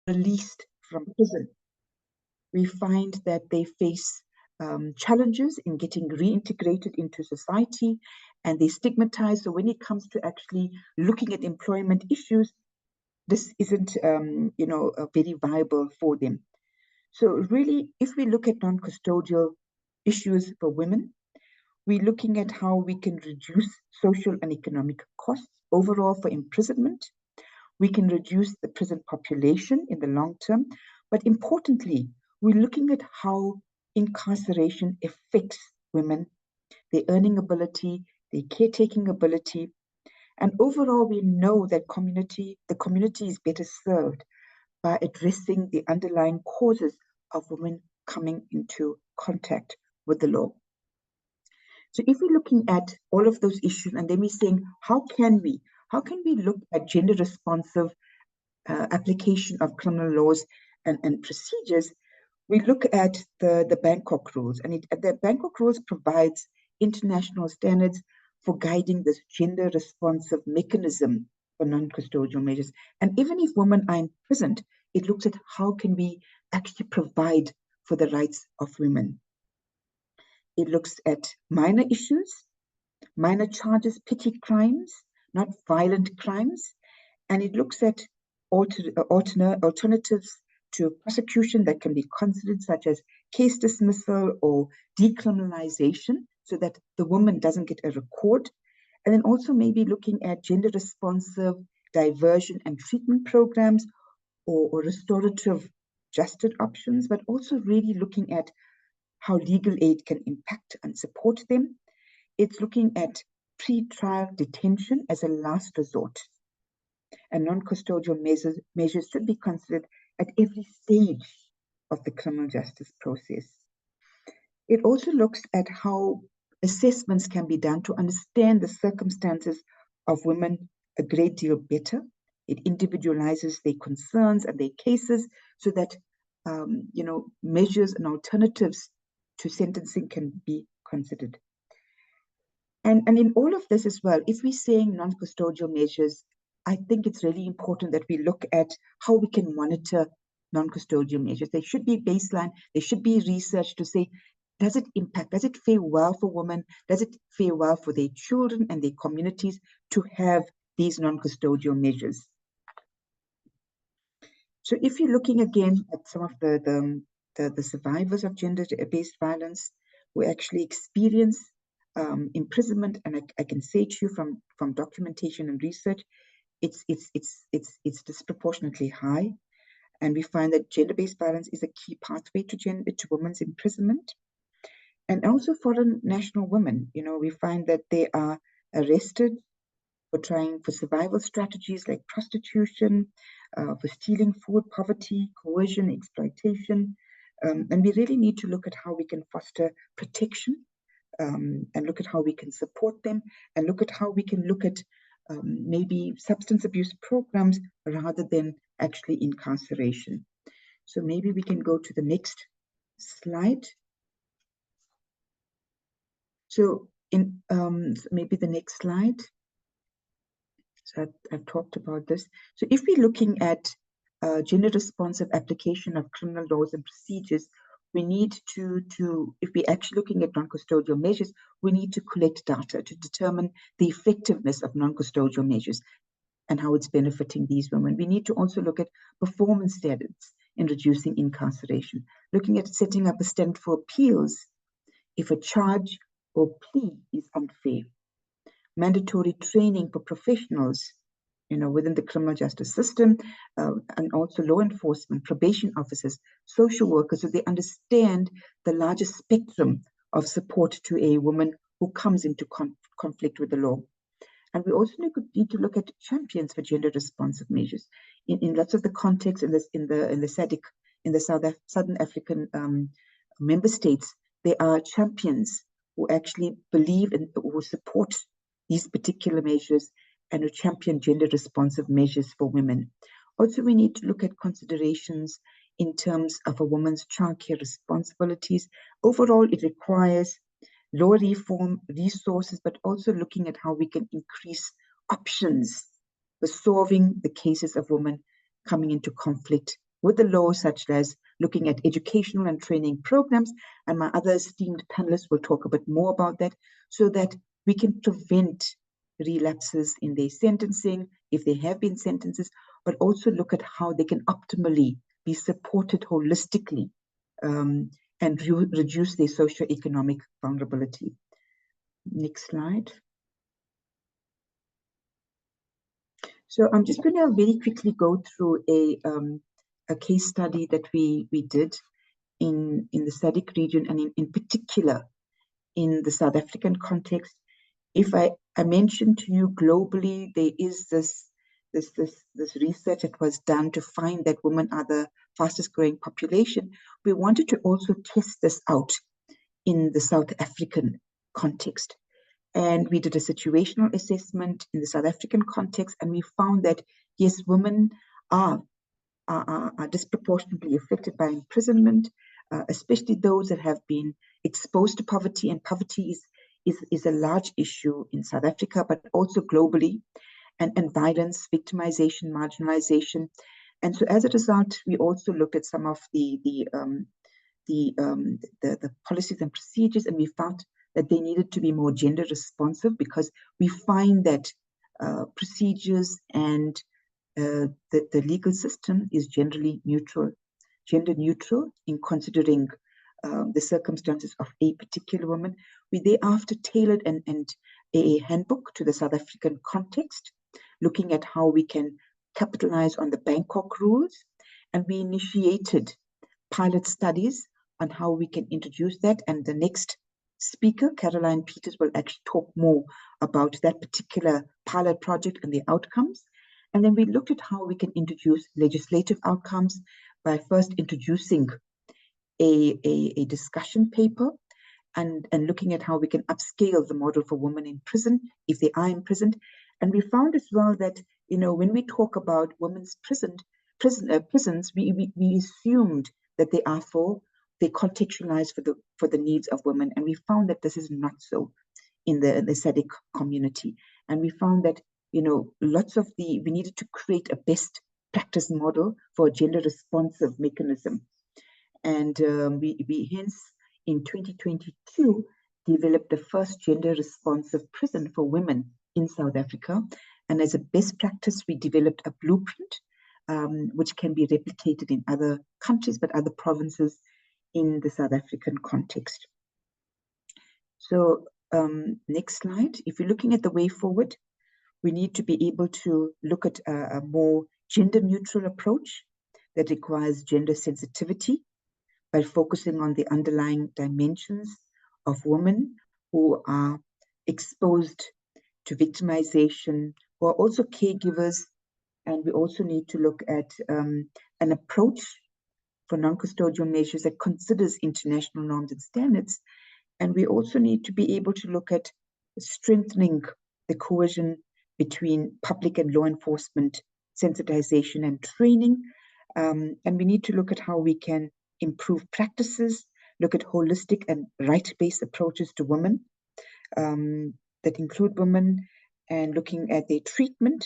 released from prison, we find that they face challenges in getting reintegrated into society, and they stigmatize. So when it comes to actually looking at employment issues, this isn't, very viable for them. So really, if we look at non-custodial issues for women, we're looking at how we can reduce social and economic costs overall for imprisonment. We can reduce the prison population in the long term. But importantly, we're looking at how incarceration affects women, their earning ability, their caretaking ability. And overall, we know that the community is better served by addressing the underlying causes of women coming into contact with the law. So if we're looking at all of those issues, and then we're saying, how can we look at gender responsive application of criminal laws and procedures? We look at the Bangkok Rules, and the Bangkok Rules provides international standards for guiding this gender responsive mechanism for non-custodial measures. And even if women are imprisoned, it looks at how can we actually provide for the rights of women. It looks at minor issues, minor charges, petty crimes, not violent crimes, and it looks at alternatives to prosecution that can be considered, such as case dismissal or decriminalization, so that the woman doesn't get a record. And then also maybe looking at gender responsive diversion and treatment programs or restorative justice options, but also really looking at how legal aid can impact and support them. It's looking at pre-trial detention as a last resort. And non-custodial measures should be considered at every stage of the criminal justice process. It also looks at how assessments can be done to understand the circumstances of women a great deal better. It individualizes their concerns and their cases so that measures and alternatives to sentencing can be considered. And in all of this as well, if we're saying non-custodial measures, I think it's really important that we look at how we can monitor non-custodial measures. There should be baseline, there should be research to say, does it impact, does it fare well for women, does it fare well for their children and their communities to have these non-custodial measures? So if you're looking again at some of the survivors of gender-based violence who actually experience imprisonment, and I can say to you from documentation and research, it's disproportionately high, and we find that gender-based violence is a key pathway to women's imprisonment. And also foreign national women, we find that they are arrested for survival strategies like prostitution, for stealing food, poverty, coercion, exploitation. And we really need to look at how we can foster protection and look at how we can support them and look at how we can look at maybe substance abuse programs rather than actually incarceration. So maybe we can go to the next slide. So maybe the next slide. So I've talked about this. So if we're looking at gender responsive application of criminal laws and procedures, we need to if we're actually looking at non-custodial measures, we need to collect data to determine the effectiveness of non-custodial measures and how it's benefiting these women. We need to also look at performance standards in reducing incarceration, looking at setting up a stand for appeals if a charge or plea is unfair, mandatory training for professionals, within the criminal justice system, and also law enforcement, probation officers, social workers, so they understand the larger spectrum of support to a woman who comes into conflict with the law. And we also need to look at champions for gender responsive measures. In lots of the contexts in the SADC, in the Southern African member states, there are champions who actually believe and who support these particular measures and who champion gender responsive measures for women. Also, we need to look at considerations in terms of a woman's childcare responsibilities. Overall, it requires law reform, resources, but also looking at how we can increase options for solving the cases of women coming into conflict with the law, such as looking at educational and training programs. And my other esteemed panelists will talk a bit more about that, so that we can prevent relapses in their sentencing, if they have been sentences, but also look at how they can optimally be supported holistically and reduce their socioeconomic vulnerability. Next slide. So I'm just going to very quickly go through a case study that we did in the SADC region, and in particular in the South African context. If I mentioned to you globally, there is this research that was done to find that women are the fastest growing population. We wanted to also test this out in the South African context. And we did a situational assessment in the South African context, and we found that, yes, women are disproportionately affected by imprisonment, especially those that have been exposed to poverty. And poverty is a large issue in South Africa, but also globally, and violence, victimization, marginalization. And so as a result, we also looked at some of the policies and procedures, and we found that they needed to be more gender responsive, because we find that procedures and the legal system is generally gender neutral in considering the circumstances of a particular woman. We thereafter tailored a handbook to the South African context, looking at how we can capitalize on the Bangkok rules, and we initiated pilot studies on how we can introduce that. And the next speaker, Caroline Peters, will actually talk more about that particular pilot project and the outcomes. And then we looked at how we can introduce legislative outcomes by first introducing a discussion paper and looking at how we can upscale the model for women in prison if they are imprisoned. And we found as well that, when we talk about women's prisons, we assumed that they contextualize for the needs of women. And we found that this is not so in the SADC community. And we found that, we needed to create a best practice model for a gender responsive mechanism. And we hence in 2022 developed the first gender responsive prison for women in South Africa. And as a best practice, we developed a blueprint which can be replicated in other countries, but other provinces in the South African context. So next slide. If you're looking at the way forward, we need to be able to look at a more gender neutral approach that requires gender sensitivity by focusing on the underlying dimensions of women who are exposed to victimization, who are also caregivers. And we also need to look at an approach for non-custodial measures that considers international norms and standards. And we also need to be able to look at strengthening the cohesion between public and law enforcement sensitization and training. And we need to look at how we can improve practices, look at holistic and right-based approaches to women that include women, and looking at their treatment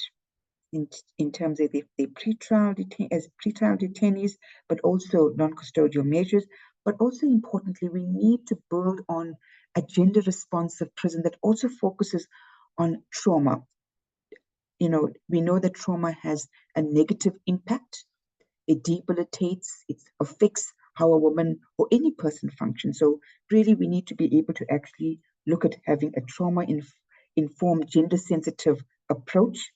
in terms of their pretrial detainees, but also non-custodial measures. But also importantly, we need to build on a gender-responsive prison that also focuses on trauma. We know that trauma has a negative impact. It debilitates, it affects how a woman or any person functions. So really, we need to be able to actually look at having a trauma-informed, gender-sensitive approach.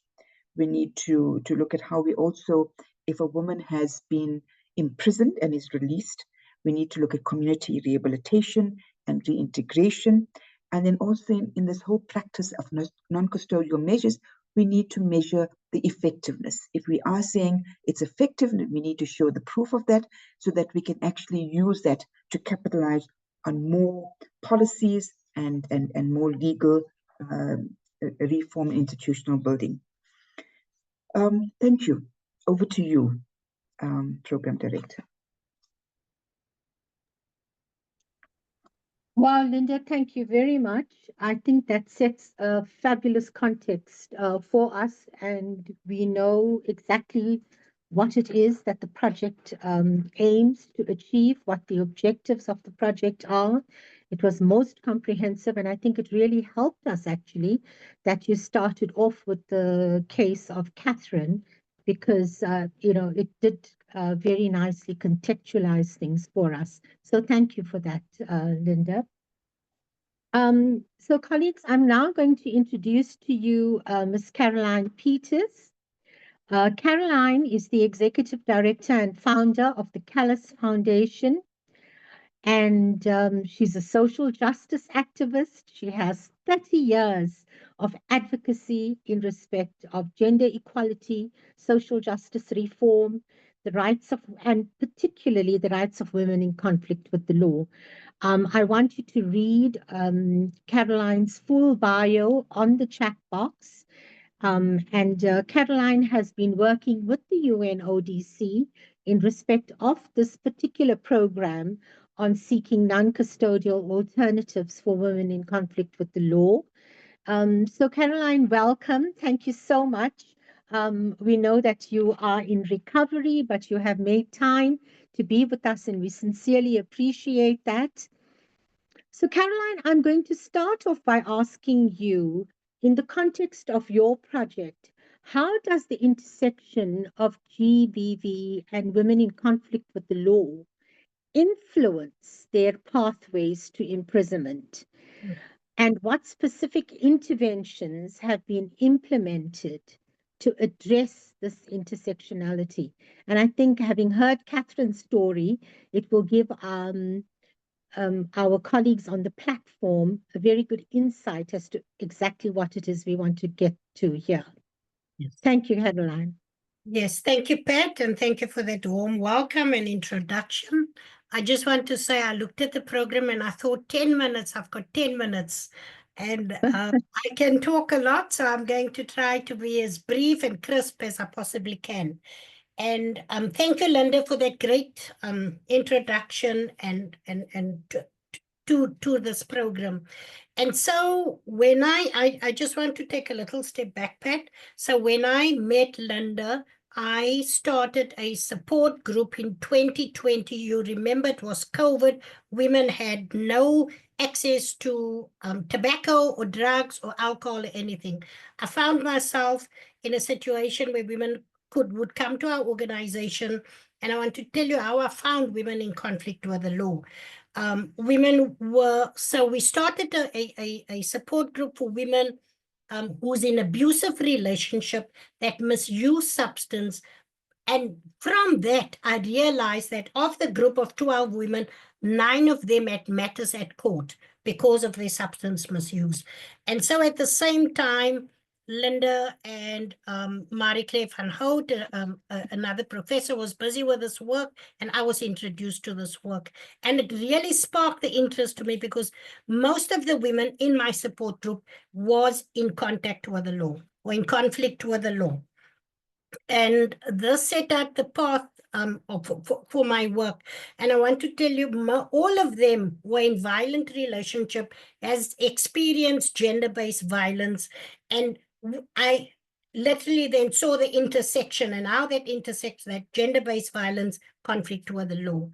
We need to look at how we also, if a woman has been imprisoned and is released, we need to look at community rehabilitation and reintegration. And then also in this whole practice of non-custodial measures, we need to measure the effectiveness. If we are saying it's effective, we need to show the proof of that so that we can actually use that to capitalize on more policies and more legal reform institutional building. Thank you. Over to you, Program Director. Wow, Linda, thank you very much. I think that sets a fabulous context for us, and we know exactly what it is that the project aims to achieve, what the objectives of the project are. It was most comprehensive, and I think it really helped us actually that you started off with the case of Catherine, because it did very nicely contextualize things for us. So thank you for that, Linda. So colleagues, I'm now going to introduce to you Ms. Caroline Peters. Caroline is the Executive Director and founder of the Callis Foundation, and she's a social justice activist. She has 30 years of advocacy in respect of gender equality, social justice reform, and particularly the rights of women in conflict with the law. I want you to read Caroline's full bio on the chat box. Caroline has been working with the UNODC in respect of this particular program on seeking non-custodial alternatives for women in conflict with the law. So Caroline, welcome. Thank you so much. We know that you are in recovery, but you have made time to be with us, and we sincerely appreciate that. So Caroline, I'm going to start off by asking you, in the context of your project, how does the intersection of GBV and women in conflict with the law influence their pathways to imprisonment? And what specific interventions have been implemented to address this intersectionality? And I think, having heard Catherine's story, it will give our colleagues on the platform a very good insight as to exactly what it is we want to get to here. Yes. Thank you, Caroline. Yes, thank you, Pat, and thank you for that warm welcome and introduction. I just want to say I looked at the program and I thought 10 minutes, I've got 10 minutes. And I can talk a lot, so I'm going to try to be as brief and crisp as I possibly can. And thank you, Linda, for that great introduction and to this program. And so when I just want to take a little step back, Pat. So when I met Linda, I started a support group in 2020. You remember it was COVID. Women had no access to tobacco or drugs or alcohol or anything. I found myself in a situation where women would come to our organization, and I want to tell you how I found women in conflict with the law. So we started a support group for women who's in abusive relationship that misuse substance. And from that, I realized that of the group of 12 women, 9 of them had matters at court because of their substance misuse. And so at the same time, Linda and Marie-Claire van Hout, another professor, was busy with this work, and I was introduced to this work. And it really sparked the interest to me because most of the women in my support group was in contact with the law or in conflict with the law. And this set out the path for my work. And I want to tell you, all of them were in violent relationship, has experienced gender-based violence. And I literally then saw the intersection and how that intersects that gender-based violence, conflict with the law.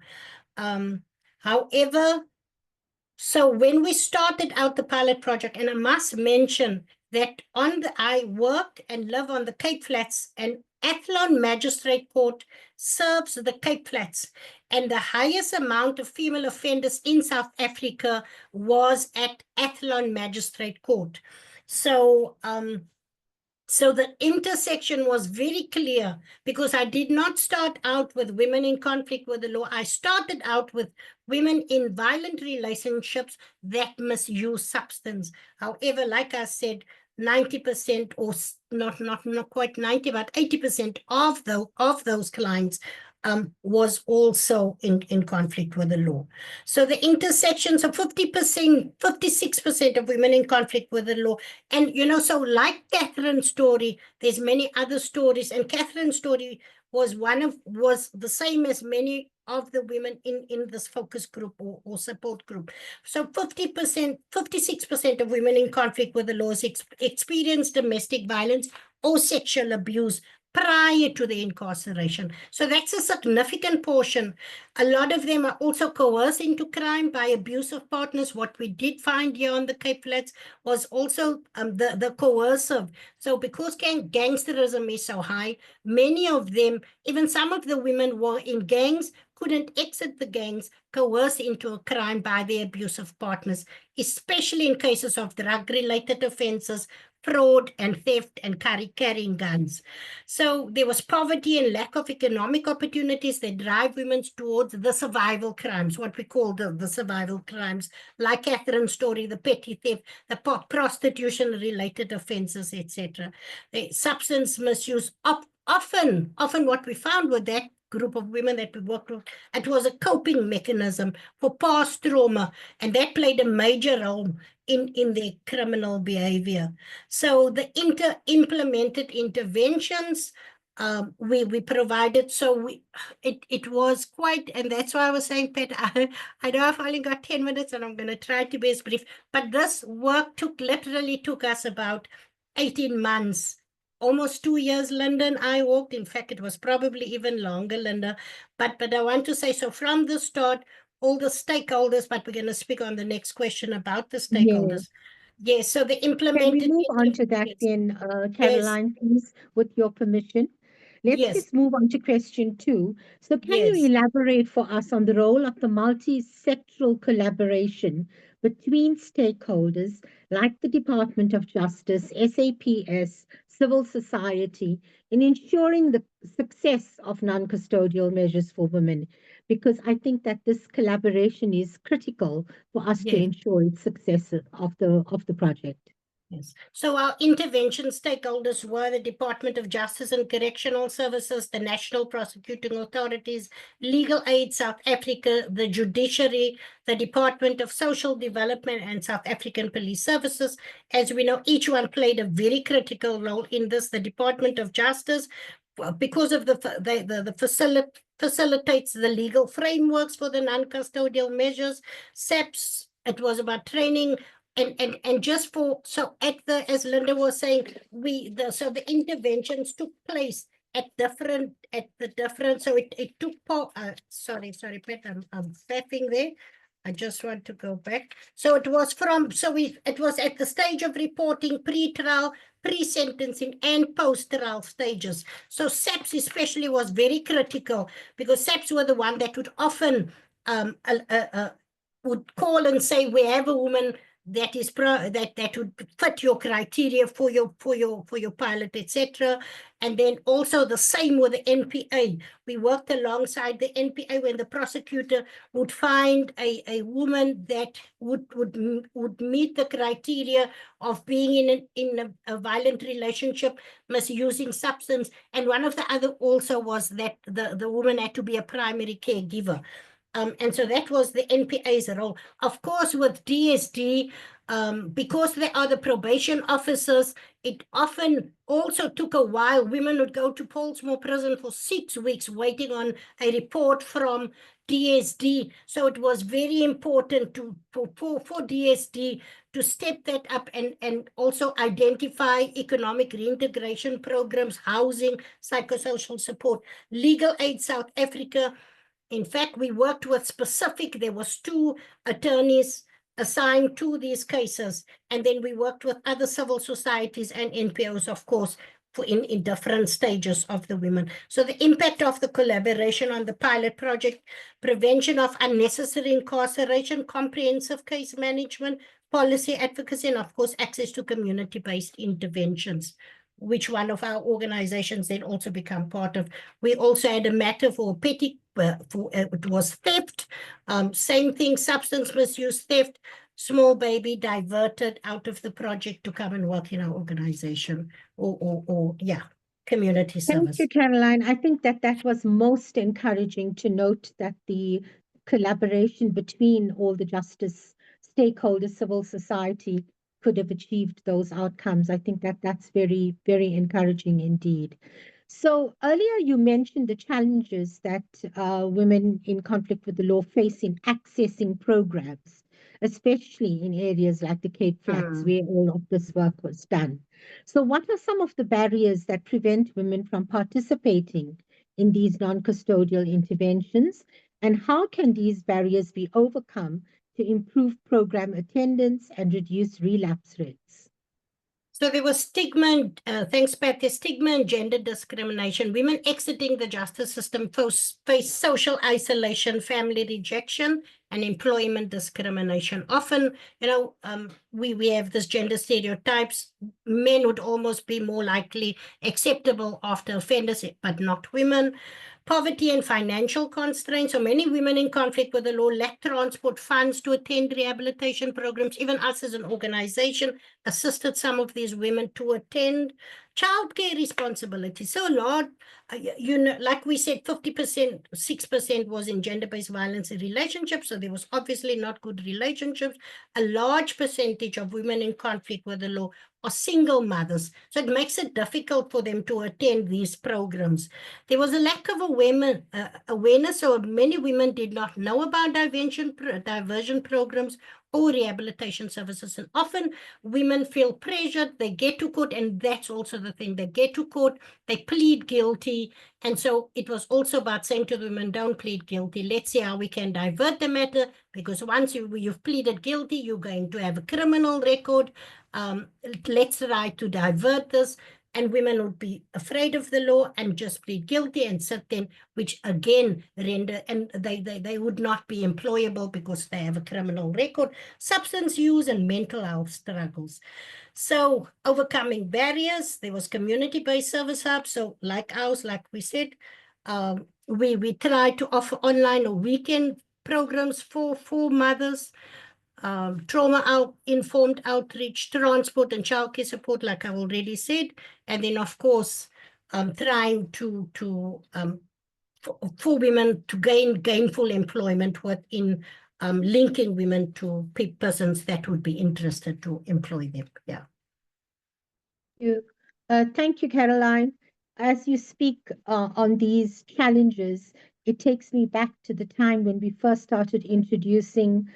However, so when we started out the pilot project, and I must mention that I work and live on the Cape Flats, and Athlone Magistrate Court serves the Cape Flats, and the highest amount of female offenders in South Africa was at Athlone Magistrate Court. So, so the intersection was very clear because I did not start out with women in conflict with the law. I started out with women in violent relationships that misuse substance. However, like I said, 90% or not quite 90, but 80% of those clients was also in conflict with the law. So the intersections of 50%, 56% of women in conflict with the law. And, so like Catherine's story, there's many other stories. And Catherine's story was the same as many of the women in this focus group or support group. So 50%, 56% of women in conflict with the laws experience domestic violence or sexual abuse prior to the incarceration. So that's a significant portion. A lot of them are also coerced into crime by abusive partners. What we did find here on the Cape Flats was also the coercive. So because gangsterism is so high, many of them, even some of the women were in gangs, couldn't exit the gangs, coerced into a crime by their abusive partners, especially in cases of drug-related offenses, fraud and theft and carrying guns. So there was poverty and lack of economic opportunities that drive women towards the survival crimes, what we call the survival crimes, like Catherine's story, the petty theft, the prostitution-related offenses, etc. The substance misuse, often what we found with that group of women that we worked with, it was a coping mechanism for past trauma, and that played a major role in their criminal behavior. So the implemented interventions we provided, so it was quite, and that's why I was saying, Pat, I know I've only got 10 minutes and I'm going to try to be as brief, but this work literally took us about 18 months. Almost 2 years, Linda and I worked. In fact, it was probably even longer, Linda. But I want to say, so from the start, all the stakeholders, but we're going to speak on the next question about the stakeholders. Yes, so the implemented... Can we move on to that then, Caroline, please, with your permission? Let's just move on to question 2. So can you elaborate for us on the role of the multi-sectoral collaboration between stakeholders like the Department of Justice, SAPS, civil society, in ensuring the success of non-custodial measures for women? Because I think that this collaboration is critical for us to ensure its success of the project. Yes. So our intervention stakeholders were the Department of Justice and Correctional Services, the National Prosecuting Authorities, Legal Aid South Africa, the Judiciary, the Department of Social Development, and South African Police Services. As we know, each one played a very critical role in this. The Department of Justice, because of the facilitates the legal frameworks for the non-custodial measures. SAPS, it was about training. And just for, so as Linda was saying, so the interventions took place at the different, so it took part, sorry, Pat, I'm faffing there. I just want to go back. So it was it was at the stage of reporting, pre-trial, pre-sentencing, and post-trial stages. So SAPS especially was very critical, because SAPS were the one that would often would call and say, we have a woman that is that would fit your criteria for your pilot, etc. And then also the same with the NPA. We worked alongside the NPA when the prosecutor would find a woman that would meet the criteria of being in a violent relationship, misusing substance. And one of the other also was that the woman had to be a primary caregiver. And so that was the NPA's role. Of course, with DSD, because they are the probation officers, it often also took a while. Women would go to Pollsmoor prison for 6 weeks waiting on a report from DSD. So it was very important for DSD to step that up and also identify economic reintegration programs, housing, psychosocial support. Legal Aid South Africa, in fact, we worked with there was 2 attorneys assigned to these cases, and then we worked with other civil societies and NPOs, of course, in different stages of the women. So the impact of the collaboration on the pilot project, prevention of unnecessary incarceration, comprehensive case management, policy advocacy, and of course, access to community-based interventions, which one of our organizations then also become part of. We also had a matter for petty, it was theft, same thing, substance misuse, theft, small baby diverted out of the project to come and work in our organization or community service. Thank you, Caroline. I think that was most encouraging to note that the collaboration between all the justice stakeholders, civil society, could have achieved those outcomes. I think that's very, very encouraging indeed. So earlier you mentioned the challenges that women in conflict with the law face in accessing programs. especially in areas like the Cape Flats, where all of this work was done. So what are some of the barriers that prevent women from participating in these non-custodial interventions, and how can these barriers be overcome to improve program attendance and reduce relapse rates? So there was stigma, thanks Pat, there's stigma and gender discrimination. Women exiting the justice system face social isolation, family rejection, and employment discrimination. Often, we have this gender stereotypes. Men would almost be more likely acceptable after offenders, but not women. Poverty and financial constraints. So many women in conflict with the law lack transport funds to attend rehabilitation programs. Even us as an organization assisted some of these women to attend childcare responsibilities. So a lot, like we said, 50%, 6% was in gender-based violence in relationships. So there was obviously not good relationships. A large percentage of women in conflict with the law are single mothers. So it makes it difficult for them to attend these programs. There was a lack of awareness, so many women did not know about diversion programs or rehabilitation services. And often women feel pressured, they get to court, and that's also the thing. They get to court, they plead guilty. And so it was also about saying to the women, don't plead guilty. Let's see how we can divert the matter, because once you've pleaded guilty, you're going to have a criminal record. Let's try to divert this. And women would be afraid of the law and just plead guilty and sit then, which again and they would not be employable because they have a criminal record, substance use and mental health struggles. So overcoming barriers, there was community-based service hubs. So like ours, like we said, we try to offer online or weekend programs for mothers. Trauma-informed outreach, transport and childcare support, like I already said, and then of course, trying for women to gain gainful employment within linking women to persons that would be interested to employ them. Yeah. Thank you, Caroline. As you speak on these challenges, it takes me back to the time when we first started introducing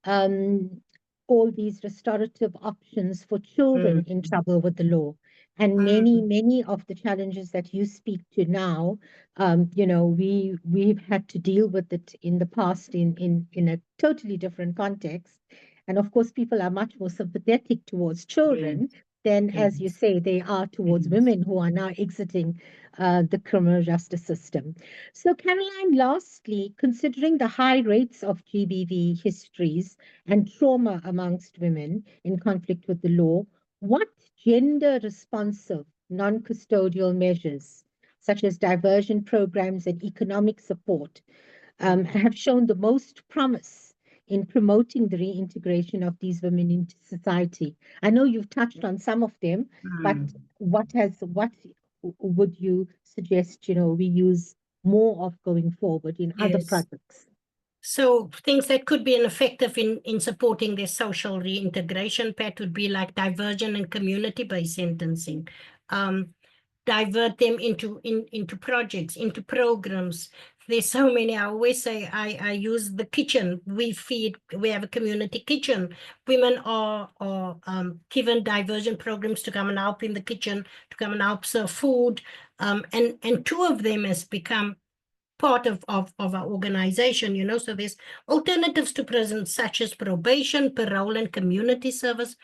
all these restorative options for children in trouble with the law. And many of the challenges that you speak to now, we've had to deal with it in the past in a totally different context. And of course, people are much more sympathetic towards children than, as you say, they are towards women who are now exiting the criminal justice system. So, Caroline, lastly, considering the high rates of GBV histories and trauma amongst women in conflict with the law, what gender-responsive non-custodial measures, such as diversion programs and economic support, have shown the most promise in promoting the reintegration of these women into society? I know you've touched on some of them, but what would you suggest, we use more of going forward in other projects? So things that could be effective in supporting their social reintegration, Pat, would be like diversion and community-based sentencing. Divert them into projects, into programs. There's so many. I always say I use the kitchen. We have a community kitchen. Women are given diversion programs to come and help in the kitchen, to come and help serve food. And two of them has become part of our organization, so there's alternatives to prison, such as probation, parole, and community service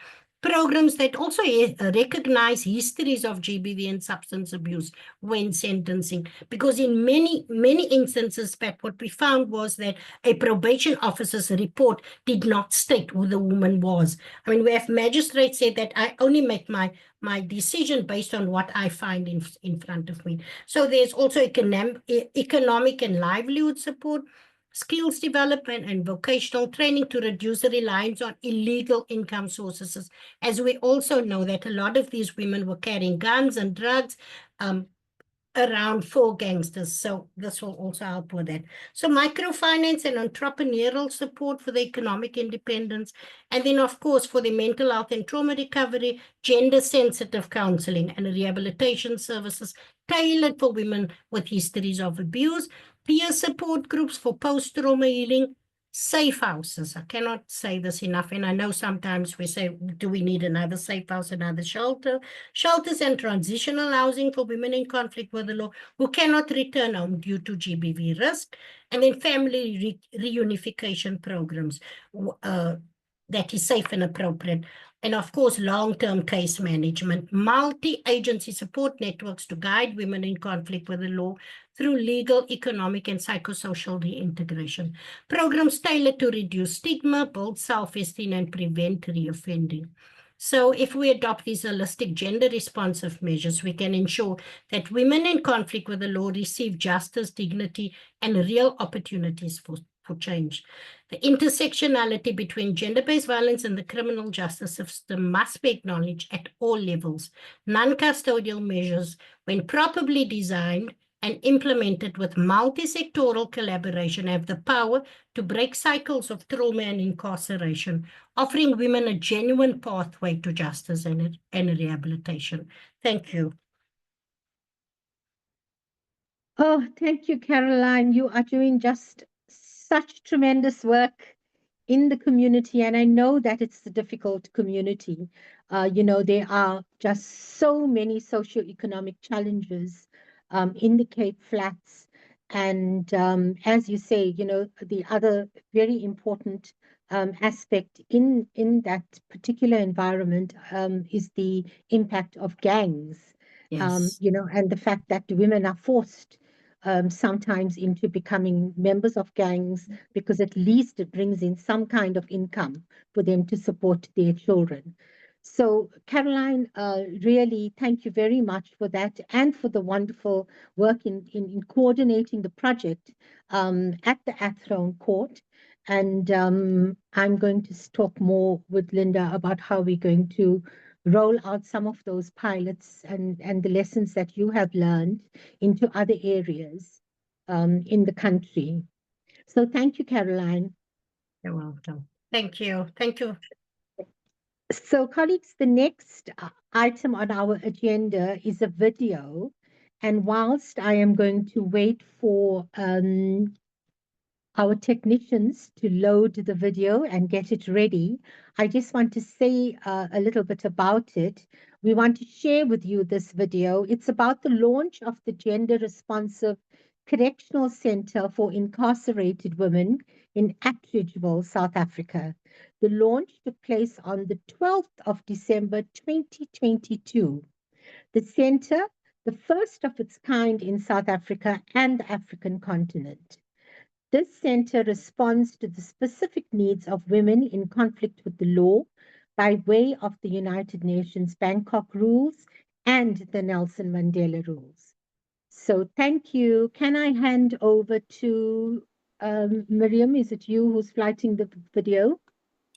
programs that also recognize histories of GBV and substance abuse when sentencing. Because in many instances, Pat, what we found was that a probation officer's report did not state who the woman was. I mean, we have magistrates say that I only make my decision based on what I find in front of me. So there's also economic and livelihood support, skills development, and vocational training to reduce the reliance on illegal income sources. As we also know that a lot of these women were carrying guns and drugs around for gangsters. So this will also help with that. So microfinance and entrepreneurial support for the economic independence. And then, of course, for the mental health and trauma recovery, gender-sensitive counseling and rehabilitation services tailored for women with histories of abuse, peer support groups for post-trauma healing, Safe houses. I cannot say this enough. And I know sometimes we say, do we need another safe house, another shelter? Shelters and transitional housing for women in conflict with the law who cannot return home due to GBV risk. And then family reunification programs that is safe and appropriate. And of course, long-term case management, multi-agency support networks to guide women in conflict with the law through legal, economic, and psychosocial reintegration. Programs tailored to reduce stigma, build self-esteem, and prevent reoffending. So if we adopt these holistic gender-responsive measures, we can ensure that women in conflict with the law receive justice, dignity, and real opportunities for change. The intersectionality between gender-based violence and the criminal justice system must be acknowledged at all levels. Non-custodial measures, when properly designed and implemented with multi-sectoral collaboration, have the power to break cycles of trauma and incarceration, offering women a genuine pathway to justice and rehabilitation. Thank you. Oh, thank you, Caroline. You are doing just such tremendous work in the community, and I know that it's a difficult community. There are just so many socioeconomic challenges in the Cape Flats, and as you say, the other very important aspect in that particular environment is the impact of gangs. Yes. And the fact that women are forced sometimes into becoming members of gangs because at least it brings in some kind of income for them to support their children. So, Caroline, really thank you very much for that and for the wonderful work in coordinating the project at the Athlone Court. And I'm going to talk more with Linda about how we're going to roll out some of those pilots and the lessons that you have learned into other areas in the country. So thank you, Caroline. You're welcome. Thank you. Thank you. So colleagues, the next item on our agenda is a video. And whilst I am going to wait for our technicians to load the video and get it ready, I just want to say a little bit about it. We want to share with you this video. It's about the launch of the Gender Responsive Correctional Center for Incarcerated Women in Atteridgeville, South Africa. The launch took place on the 12th of December 2022. The center, the first of its kind in South Africa and the African continent. This center responds to the specific needs of women in conflict with the law by way of the United Nations Bangkok Rules and the Nelson Mandela Rules. So thank you. Can I hand over to Miriam? Is it you who's flighting the video?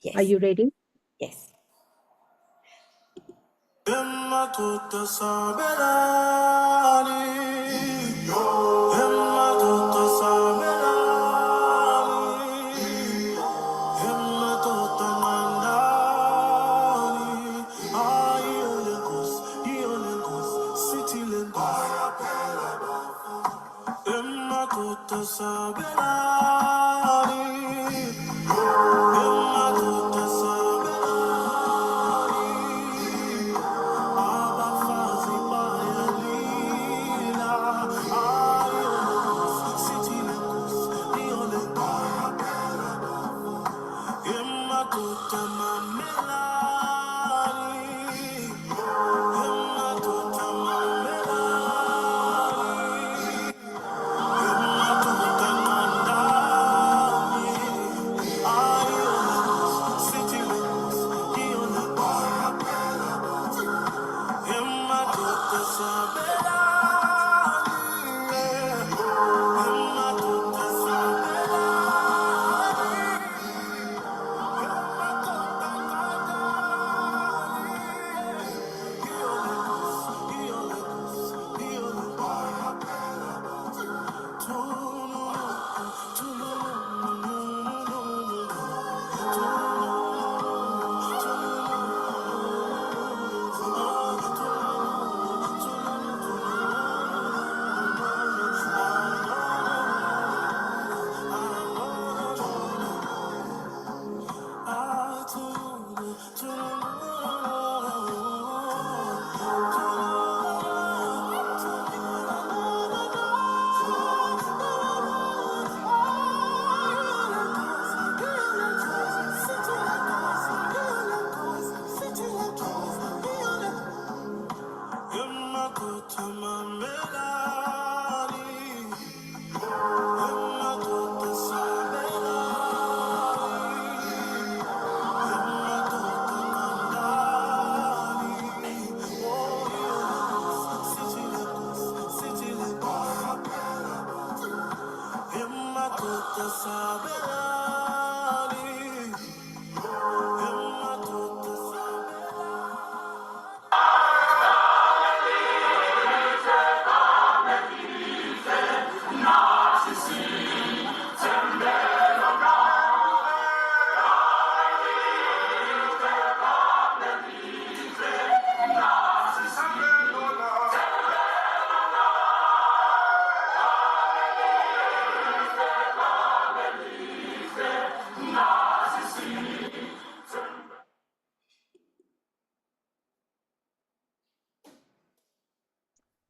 Yes. Are you ready? Yes.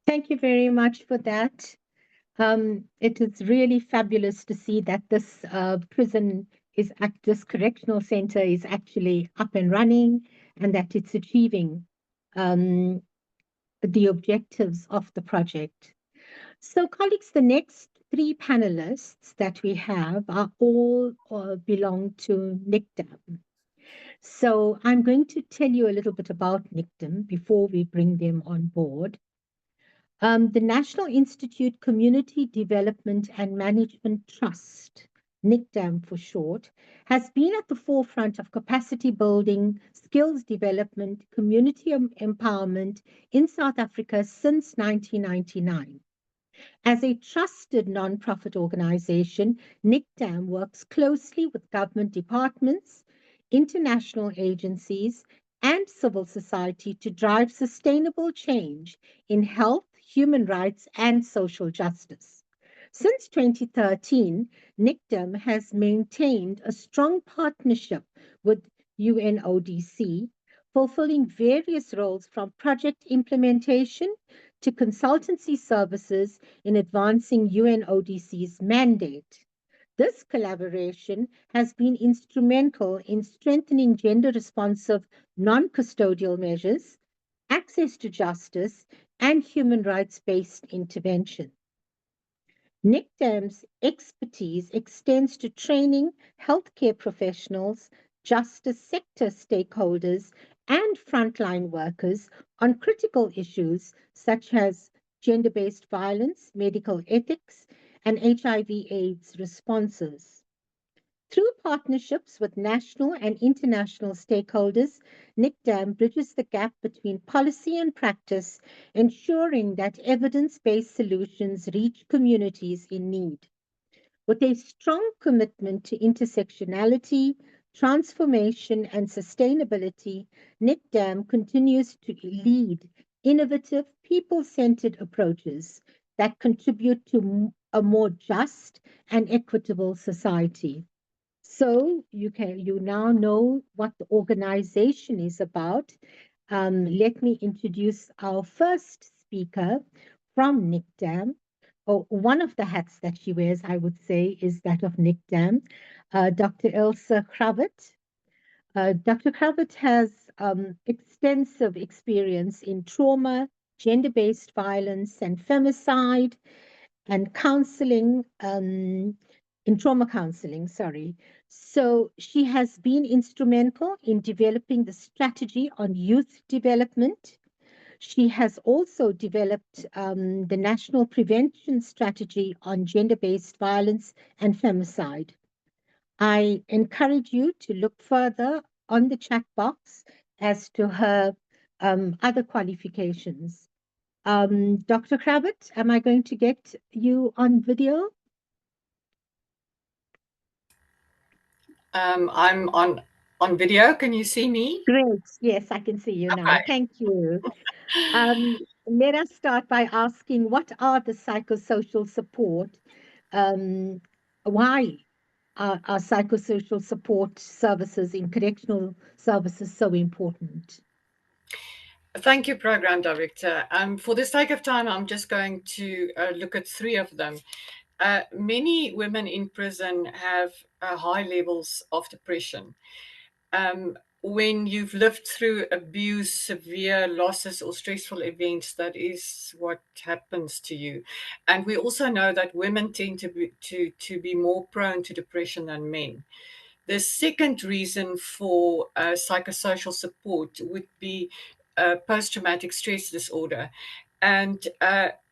Thank you very much for that. It is really fabulous to see that this this correctional center is actually up and running and that it's achieving um, the objectives of the project. So, colleagues, the next three panelists that we have are all belong to NICDAM. So, I'm going to tell you a little bit about NICDAM before we bring them on board. The National Institute Community Development and Management Trust, NICDAM for short, has been at the forefront of capacity building, skills development, community empowerment in South Africa since 1999. As a trusted non-profit organization, NICDAM works closely with government departments, international agencies, and civil society to drive sustainable change in health, human rights, and social justice. Since 2013, NICDAM has maintained a strong partnership with UNODC, fulfilling various roles from project implementation to consultancy services in advancing UNODC's mandate. This collaboration has been instrumental in strengthening gender responsive non custodial measures, access to justice, and human rights based intervention. NICDAM's expertise extends to training healthcare professionals, justice sector stakeholders, and frontline workers on critical issues such as gender based violence, medical ethics, and HIV/AIDS responses. Through partnerships with national and international stakeholders, NICDAM bridges the gap between policy and practice, ensuring that evidence-based solutions reach communities in need. With a strong commitment to intersectionality, transformation, and sustainability, NICDAM continues to lead innovative, people-centered approaches that contribute to a more just and equitable society. So you now know what the organization is about. Let me introduce our first speaker from NICDAM. Oh, one of the hats that she wears, I would say, is that of NICDAM, Dr. Elsa Kravit. Dr. Kravit has extensive experience in trauma, gender-based violence, and femicide, and counseling, in trauma counseling, sorry. So she has been instrumental in developing the strategy on youth development. She has also developed the National Prevention Strategy on Gender-Based Violence and Femicide. I encourage you to look further on the chat box as to her other qualifications. Dr. Kravit, am I going to get you on video? I'm on video. Can you see me? Great. Yes, I can see you now. Okay. Thank you. Let us start by asking, what are the psychosocial support? Why are psychosocial support services in correctional services so important? Thank you, Program Director. For the sake of time, I'm just going to look at three of them. Many women in prison have high levels of depression. When you've lived through abuse, severe losses, or stressful events, that is what happens to you. And we also know that women tend to be more prone to depression than men. The second reason for psychosocial support would be post-traumatic stress disorder. And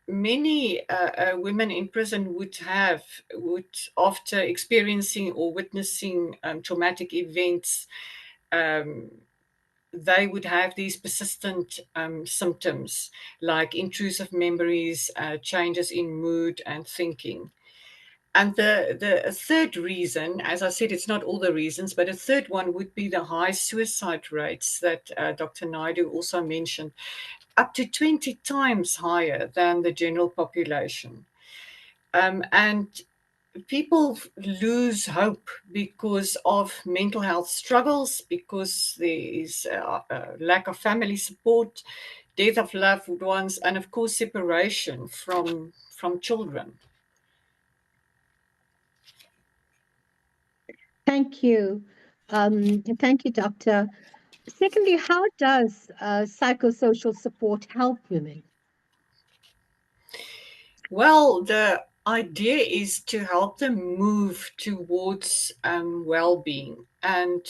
many women in prison would after experiencing or witnessing traumatic events, they would have these persistent symptoms like intrusive memories, changes in mood and thinking. And the third reason, as I said, it's not all the reasons, but a third one would be the high suicide rates that Dr. Naidu also mentioned, up to 20 times higher than the general population. And people lose hope because of mental health struggles, because there is a lack of family support, death of loved ones, and of course separation from children. Thank you. Thank you, Doctor. Secondly, how does psychosocial support help women? Well, the idea is to help them move towards well-being. And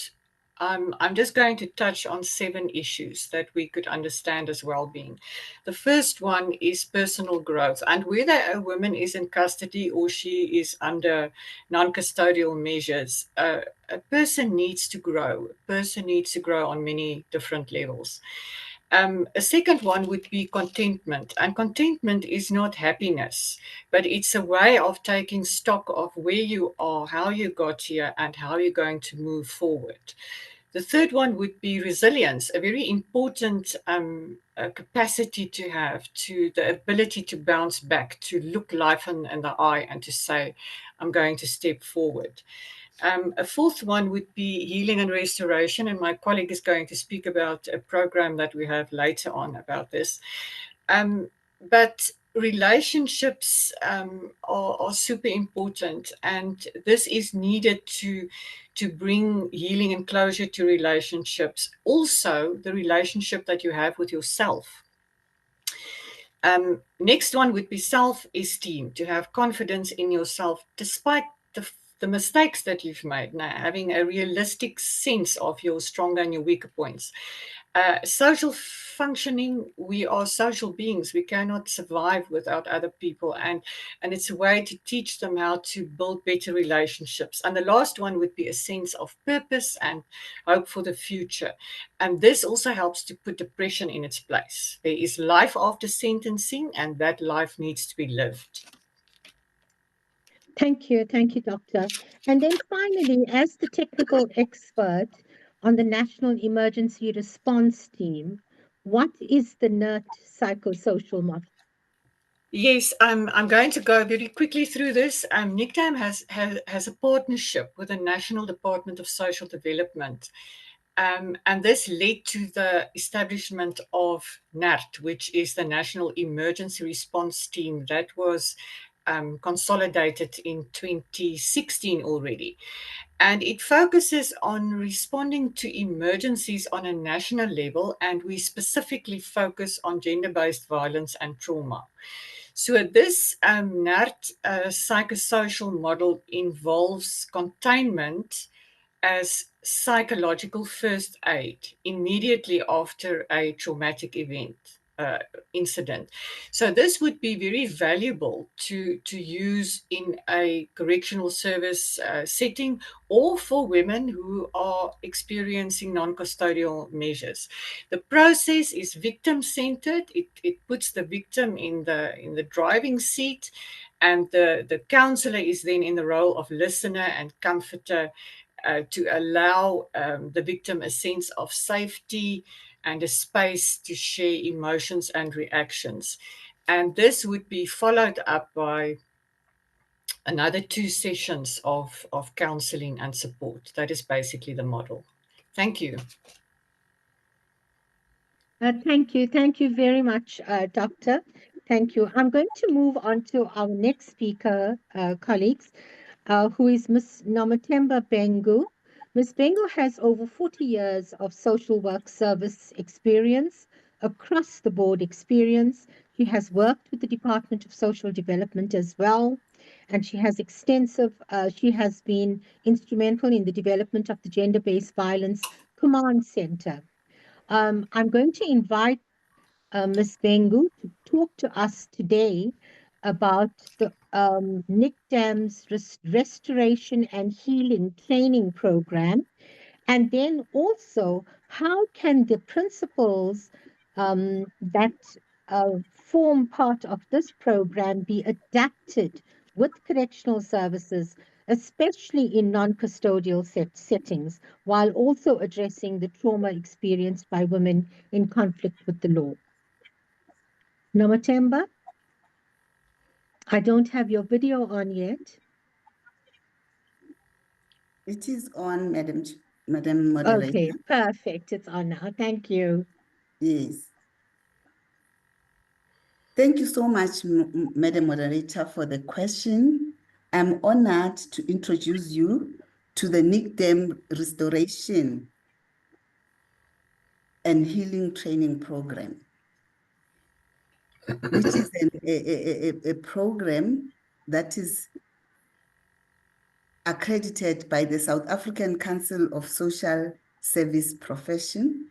I'm just going to touch on 7 issues that we could understand as well-being. The first one is personal growth. And whether a woman is in custody or she is under non-custodial measures, a person needs to grow. A person needs to grow on many different levels. A second one would be contentment. And contentment is not happiness, but it's a way of taking stock of where you are, how you got here, and how you're going to move forward. The third one would be resilience, a very important capacity to have, to the ability to bounce back, to look life in the eye and to say, I'm going to step forward. A fourth one would be healing and restoration, and my colleague is going to speak about a program that we have later on about this. But relationships are super important, and this is needed to bring healing and closure to relationships. Also, the relationship that you have with yourself. Next one would be self-esteem, to have confidence in yourself despite the mistakes that you've made. Now, having a realistic sense of your stronger and your weaker points. Social functioning, we are social beings. We cannot survive without other people. And it's a way to teach them how to build better relationships. And the last one would be a sense of purpose and hope for the future. And this also helps to put depression in its place. There is life after sentencing, and that life needs to be lived. Thank you, Doctor. And then finally, as the technical expert on the National Emergency Response Team, what is the NERT psychosocial model? Yes, I'm going to go very quickly through this. NICDAM has a partnership with the National Department of Social Development. And this led to the establishment of NART, which is the National Emergency Response Team that was consolidated in 2016 already. And it focuses on responding to emergencies on a national level, and we specifically focus on gender-based violence and trauma. So this NART psychosocial model involves containment as psychological first aid immediately after a traumatic incident. So this would be very valuable to use in a correctional service setting, or for women who are experiencing non-custodial measures. The process is victim-centered. It puts the victim in the driving seat, and the counselor is then in the role of listener and comforter, to allow the victim a sense of safety and a space to share emotions and reactions. And this would be followed up by another 2 sessions of counseling and support. That is basically the model. Thank you. Thank you very much, Doctor. Thank you. I'm going to move on to our next speaker, colleagues, who is Ms. Nomathemba Bengu. Ms. Bengu has over 40 years of social work service experience, across the board experience. She has worked with the Department of Social Development as well, and she has she has been instrumental in the development of the Gender-Based Violence Command Center. I'm going to invite Ms. Bengu, to talk to us today about the NICDAM's Restoration and Healing Training Program. And then also, how can the principles that form part of this program be adapted with correctional services, especially in non-custodial settings, while also addressing the trauma experienced by women in conflict with the law? Nomatemba, I don't have your video on yet. It is on, Madam Moderator. Okay, perfect. It's on now. Thank you. Yes. Thank you so much, Madam Moderator, for the question. I'm honored to introduce you to the NICDAM Restoration and Healing Training Program, which is a program that is accredited by the South African Council of Social Service Profession.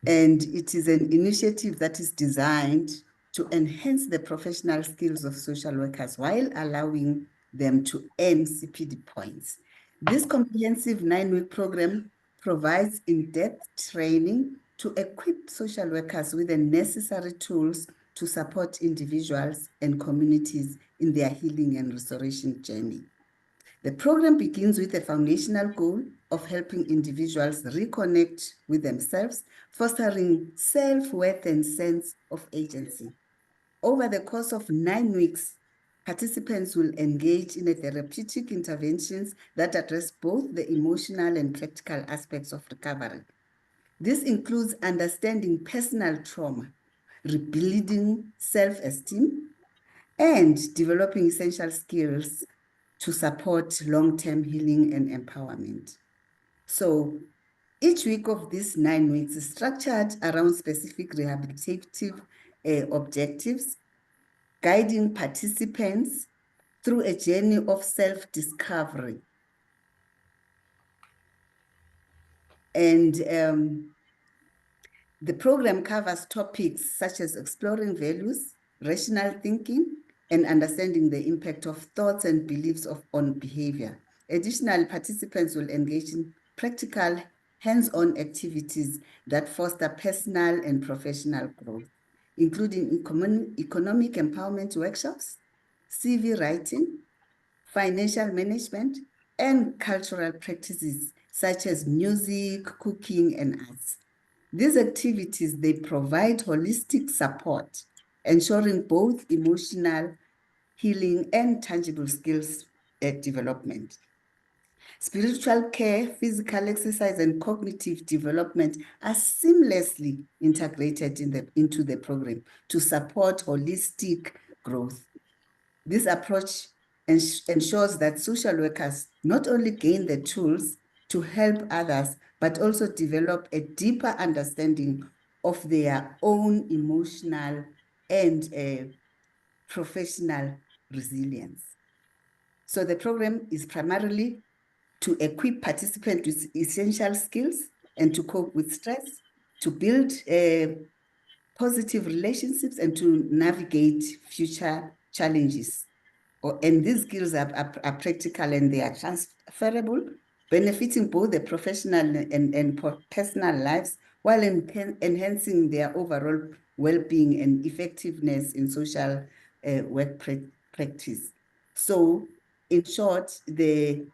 And it is an initiative that is designed to enhance the professional skills of social workers while allowing them to earn CPD points. This comprehensive 9-week program provides in-depth training to equip social workers with the necessary tools to support individuals and communities in their healing and restoration journey. The program begins with a foundational goal of helping individuals reconnect with themselves, fostering self-worth and sense of agency. Over the course of 9 weeks, participants will engage in therapeutic interventions that address both the emotional and practical aspects of recovery. This includes understanding personal trauma, rebuilding self-esteem, and developing essential skills to support long-term healing and empowerment. So each week of these 9 weeks is structured around specific rehabilitative objectives, guiding participants through a journey of self-discovery. And the program covers topics such as exploring values, rational thinking, and understanding the impact of thoughts and beliefs on behavior. Additionally, participants will engage in practical, hands-on activities that foster personal and professional growth, including economic empowerment workshops, CV writing, financial management, and cultural practices such as music, cooking, and arts. These activities, they provide holistic support, ensuring both emotional healing and tangible skills development. Spiritual care, physical exercise, and cognitive development are seamlessly integrated into the program to support holistic growth. This approach ensures that social workers not only gain the tools to help others, but also develop a deeper understanding of their own emotional and professional resilience. So the program is primarily to equip participants with essential skills and to cope with stress, to build positive relationships, and to navigate future challenges. And these skills are practical and they are transferable, benefiting both the professional and personal lives while enhancing their overall well-being and effectiveness in social work practice. So, in short, in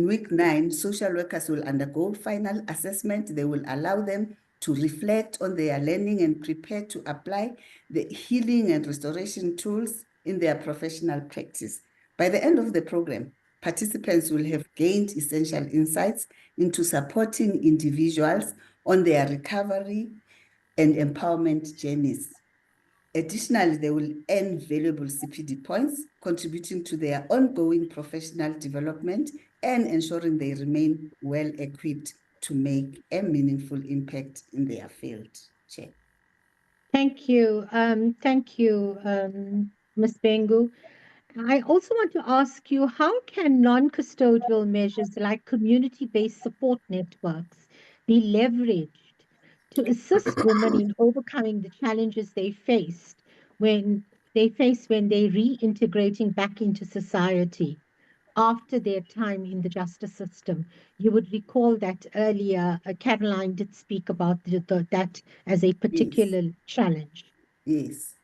week 9, social workers will undergo final assessment. They will allow them to reflect on their learning and prepare to apply the healing and restoration tools in their professional practice. By the end of the program, participants will have gained essential insights into supporting individuals on their recovery and empowerment journeys. Additionally, they will earn valuable CPD points, contributing to their ongoing professional development and ensuring they remain well-equipped to make a meaningful impact in their field. Chair. Thank you. Ms. Bengu. I also want to ask you, how can non-custodial measures like community-based support networks be leveraged to assist women in overcoming the challenges they faced when they reintegrating back into society after their time in the justice system. You would recall that earlier, Caroline did speak about that as a Yes, particular challenge. yes.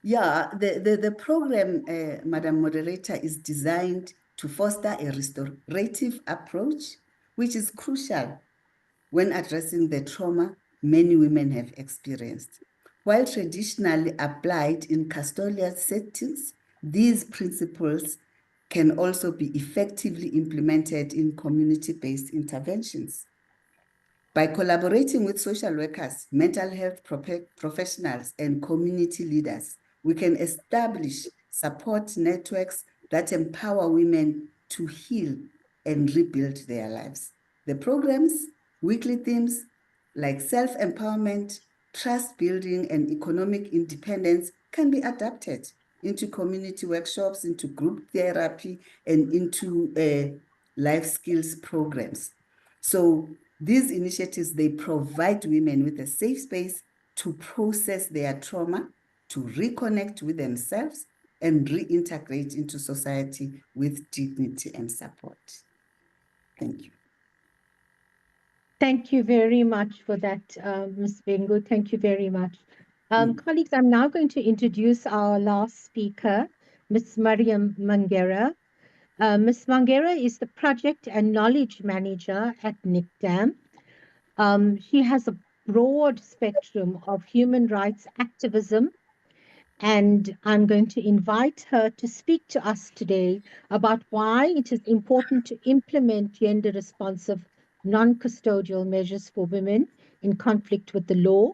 Yeah, the program, Madam Moderator, is designed to foster a restorative approach, which is crucial when addressing the trauma many women have experienced. While traditionally applied in custodial settings, these principles can also be effectively implemented in community-based interventions. By collaborating with social workers, mental health professionals, and community leaders, we can establish support networks that empower women to heal and rebuild their lives. The program's weekly themes like self-empowerment, trust building, and economic independence can be adapted into community workshops, into group therapy, and into life skills programs. So these initiatives, they provide women with a safe space to process their trauma, to reconnect with themselves, and reintegrate into society with dignity and support. Thank you. Thank you very much for that, Ms. Bengu. Thank you very much. Colleagues, I'm now going to introduce our last speaker, Ms. Mariam Mangera. Ms. Mangera is the Project and Knowledge Manager at NICDAM. She has a broad spectrum of human rights activism, and I'm going to invite her to speak to us today about why it is important to implement gender-responsive non-custodial measures for women in conflict with the law,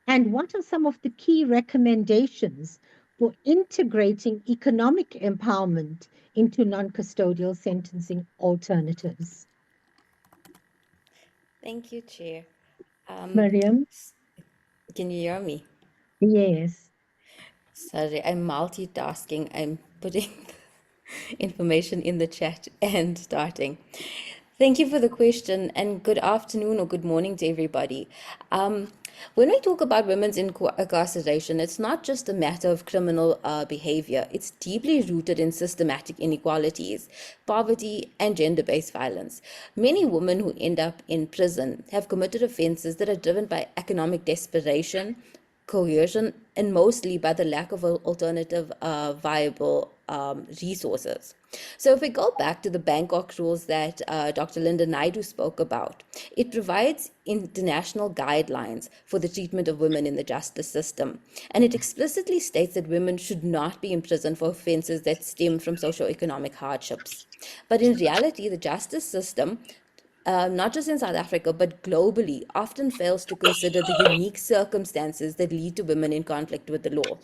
and what are some of the key recommendations for integrating economic empowerment into non-custodial sentencing alternatives. Thank you, Chair. Mariam? Can you hear me? Yes. Sorry, I'm multitasking. I'm putting information in the chat and starting. Thank you for the question, and good afternoon or good morning to everybody. When we talk about women's incarceration, it's not just a matter of criminal behavior. It's deeply rooted in systematic inequalities, poverty, and gender-based violence. Many women who end up in prison have committed offenses that are driven by economic desperation, coercion, and mostly by the lack of alternative viable resources. So if we go back to the Bangkok rules that Dr. Linda Naidu spoke about, it provides international guidelines for the treatment of women in the justice system. And it explicitly states that women should not be imprisoned for offenses that stem from socioeconomic hardships. But in reality, the justice system, not just in South Africa, but globally, often fails to consider the unique circumstances that lead to women in conflict with the law.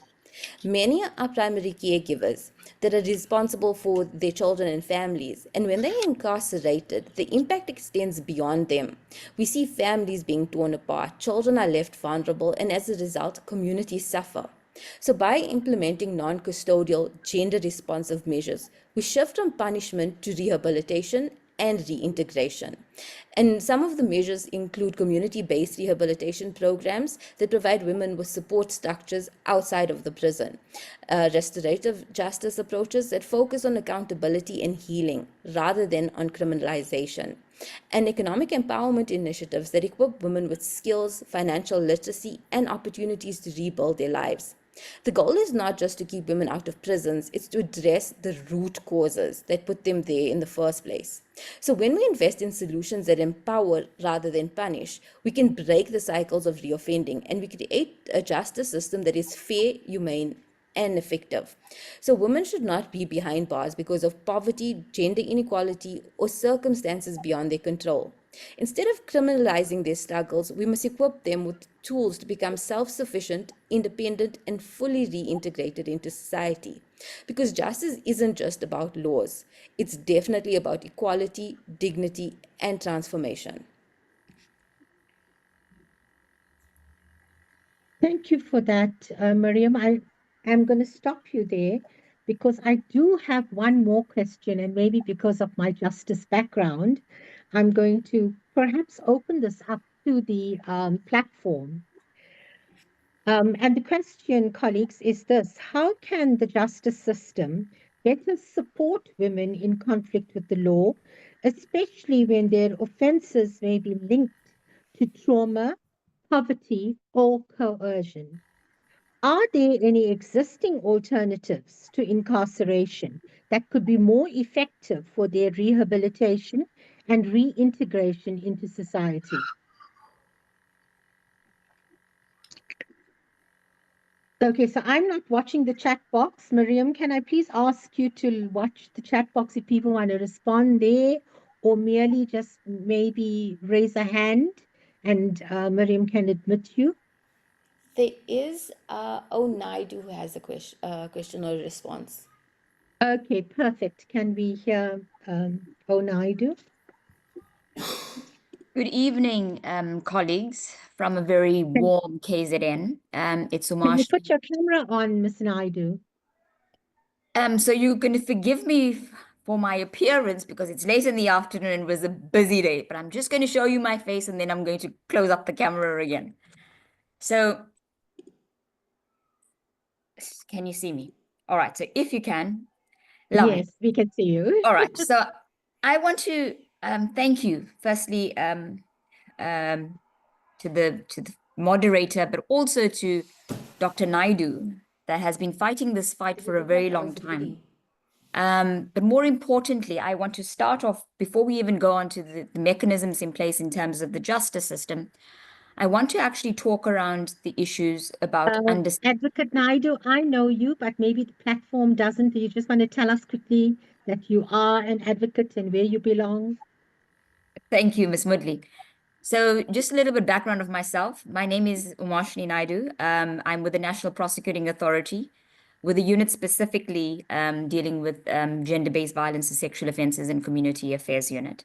Many are primary caregivers that are responsible for their children and families, and when they are incarcerated, the impact extends beyond them. We see families being torn apart, children are left vulnerable, and as a result, communities suffer. So by implementing non-custodial, gender-responsive measures, we shift from punishment to rehabilitation and reintegration. And some of the measures include community-based rehabilitation programs that provide women with support structures outside of the prison, restorative justice approaches that focus on accountability and healing rather than on criminalization, and economic empowerment initiatives that equip women with skills, financial literacy, and opportunities to rebuild their lives. The goal is not just to keep women out of prisons, it's to address the root causes that put them there in the first place. So when we invest in solutions that empower rather than punish, we can break the cycles of reoffending, and we create a justice system that is fair, humane, and effective. So women should not be behind bars because of poverty, gender inequality, or circumstances beyond their control. Instead of criminalizing their struggles, we must equip them with tools to become self-sufficient, independent, and fully reintegrated into society. Because justice isn't just about laws. It's definitely about equality, dignity, and transformation. Thank you for that, Mariam. I am going to stop you there because I do have one more question, and maybe because of my justice background, I'm going to perhaps open this up to the platform. And the question, colleagues, is this: how can the justice system better support women in conflict with the law, especially when their offences may be linked to trauma, poverty, or coercion? Are there any existing alternatives to incarceration that could be more effective for their rehabilitation and reintegration into society? Okay, so I'm not watching the chat box. Miriam, can I please ask you to watch the chat box if people want to respond there, or merely just maybe raise a hand and Miriam can admit you? There is Naidu who has a question or a response. Okay, perfect. Can we hear Naidu? Good evening, colleagues from a very warm KZN. It's Can you Umash. put your camera on, Ms. Naidu? So you're going to forgive me for my appearance because it's late in the afternoon and it was a busy day, but I'm just going to show you my face and then I'm going to close up the camera again. So can you see me? All right. So if you can, lovely. Yes, we can see you. All right. So I want to thank you, firstly, to the moderator, but also to Dr. Naidu, that has been fighting this fight for a very long time. But more importantly, I want to start off, before we even go on to the mechanisms in place in terms of the justice system, I want to actually talk around the issues about understanding. Advocate Naidu, I know you, but maybe the platform doesn't. Do you just want to tell us quickly that you are an advocate and where you belong? Thank you, Ms. Mudley. So just a little bit background of myself. My name is Umashni Naidu. I'm with the National Prosecuting Authority, with a unit specifically dealing with gender-based violence and sexual offences and community affairs unit.